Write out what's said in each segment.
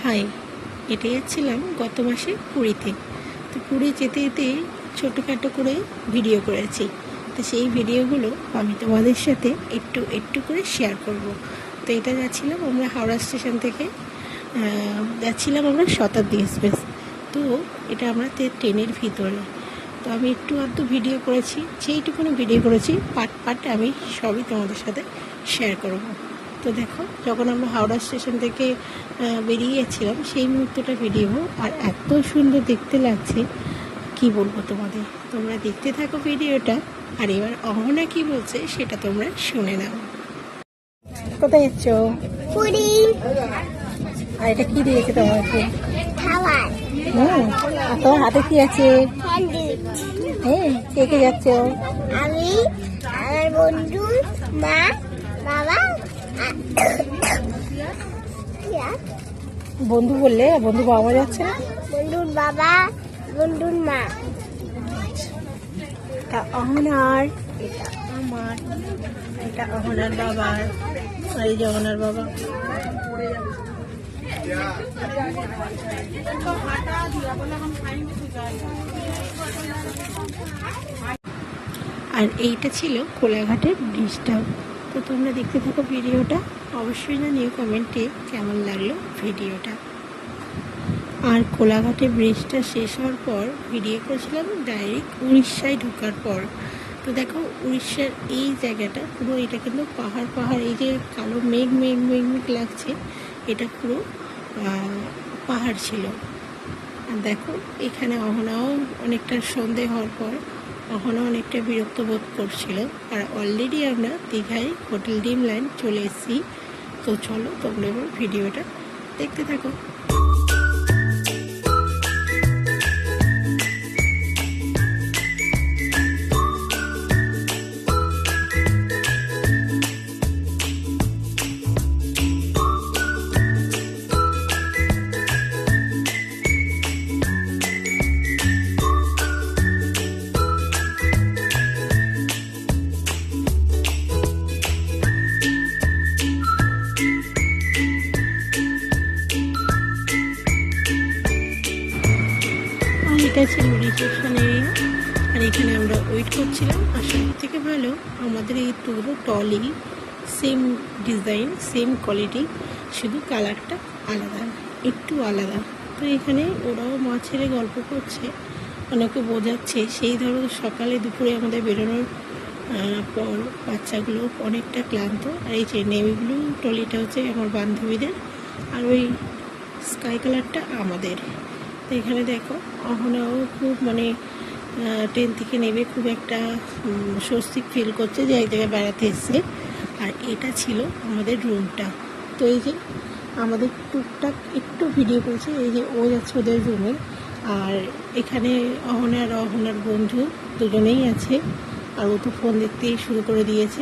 High, এটা যাচ্ছিলাম গত মাসে পুরীতে। তো পুরী যেতে যেতে ছোটোখাটো করে ভিডিও করেছি। তো সেই ভিডিওগুলো আমি তোমাদের সাথে একটু একটু করে শেয়ার করব। তো এটা যাচ্ছিলাম আমরা হাওড়া স্টেশন থেকে যাচ্ছিলাম আমরা শতাব্দী এক্সপ্রেস। তো এটা আমরা ট্রেনের ভিতরে। তো আমি একটু আধটু ভিডিও করেছি, যেইটুকুনি ভিডিও করেছি পার্ট আমি সবই তোমাদের সাথে শেয়ার করব। তো দেখো, যখন আমরা হাওড়া স্টেশন থেকে বেরিয়ে যাচ্ছিলাম সেই মুহূর্তটা ভিডিও, আর এত সুন্দর দেখতে লাগছে কি বলবো তোমাদের। তোমরা দেখতে থাকো ভিডিওটা, আর এবার অহনা কি বলছে সেটা তোমরা শুনে নাও। কোথায় যাচ্ছ? পুরি। আর এটা কি দিয়েছে তোমাকে? খাবার। আর তোমার হাতে কি আছে? স্যান্ডউইচ। হ্যাঁ, কে কে যাচ্ছ? আমি, আমার বন্ধু, মা, বাবা। বন্ধু বললে, বন্ধু বাবা মা যাচ্ছে না? বন্ধুর বাবা, বন্ধুর মা। এটা অহনার, এটা আমার, এটা অহনার বাবার, আর এই যে অহনার বাবা। আর এইটা ছিল কোলাঘাটের ব্রিজটা। তো তোমরা দেখতে থাকো ভিডিওটা, অবশ্যই জানিও কমেন্টে কেমন লাগলো ভিডিওটা। আর কোলাঘাটের ব্রিজটা শেষ হওয়ার পর ভিডিও করেছিলাম ডাইরেক্ট উড়িষ্যায় ঢোকার পর। তো দেখো, উড়িষ্যার এই জায়গাটা পুরো, এটা কিন্তু পাহাড়, এই যে কালো মেঘ মেঘ মেঘ মেঘ লাগছে, এটা পুরো পাহাড় ছিল। আর দেখো, এখানে অহনাও অনেকটা সন্ধে হওয়ার পর অহনা অনেকটা বিরক্ত বোধ করছিল। আর অলরেডি আমরা দীঘায় হোটেল ড্রিমল্যান্ড চলে এসেছি। তো চলো তোমরা এবার ভিডিওটা দেখতে থাকো। এটা ছিল রিসেপশন এরিয়া, আর এখানে আমরা ওয়েট করছিলাম। আর সব থেকে ভালো, আমাদের এই পুরো টলি সেম ডিজাইন, সেম কোয়ালিটি, শুধু কালারটা আলাদা, একটু আলাদা। তো এখানে ওরাও মা ছেলে গল্প করছে, অনেকে বোঝাচ্ছে। সেই ধরো সকালে দুপুরে আমাদের বেরোনোর পর বাচ্চাগুলো অনেকটা ক্লান্ত। আর এই যে নেভি ব্লু টলিটা হচ্ছে আমার বান্ধবীদের, আর ওই স্কাই কালারটা আমাদের। তো এখানে দেখো, অহনাও খুব ট্রেন থেকে নেমে খুব একটা স্বস্তিক ফিল করছে যে এক জায়গায় বেড়াতে এসছে। আর এটা ছিল আমাদের রুমটা। তো এই যে আমাদের টুকটাক একটু ভিডিও করেছে, এই যে ও যাচ্ছে ওদের রুমে। আর এখানে অহনার বন্ধু দুজনেই আছে, আর ও তো ফোন দেখতেই শুরু করে দিয়েছে।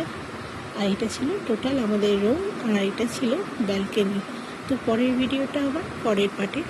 আর এটা ছিল টোটাল আমাদের রুম, আর এটা ছিল ব্যালকনি। তো পরের ভিডিওটা আবার পরের পার্টে।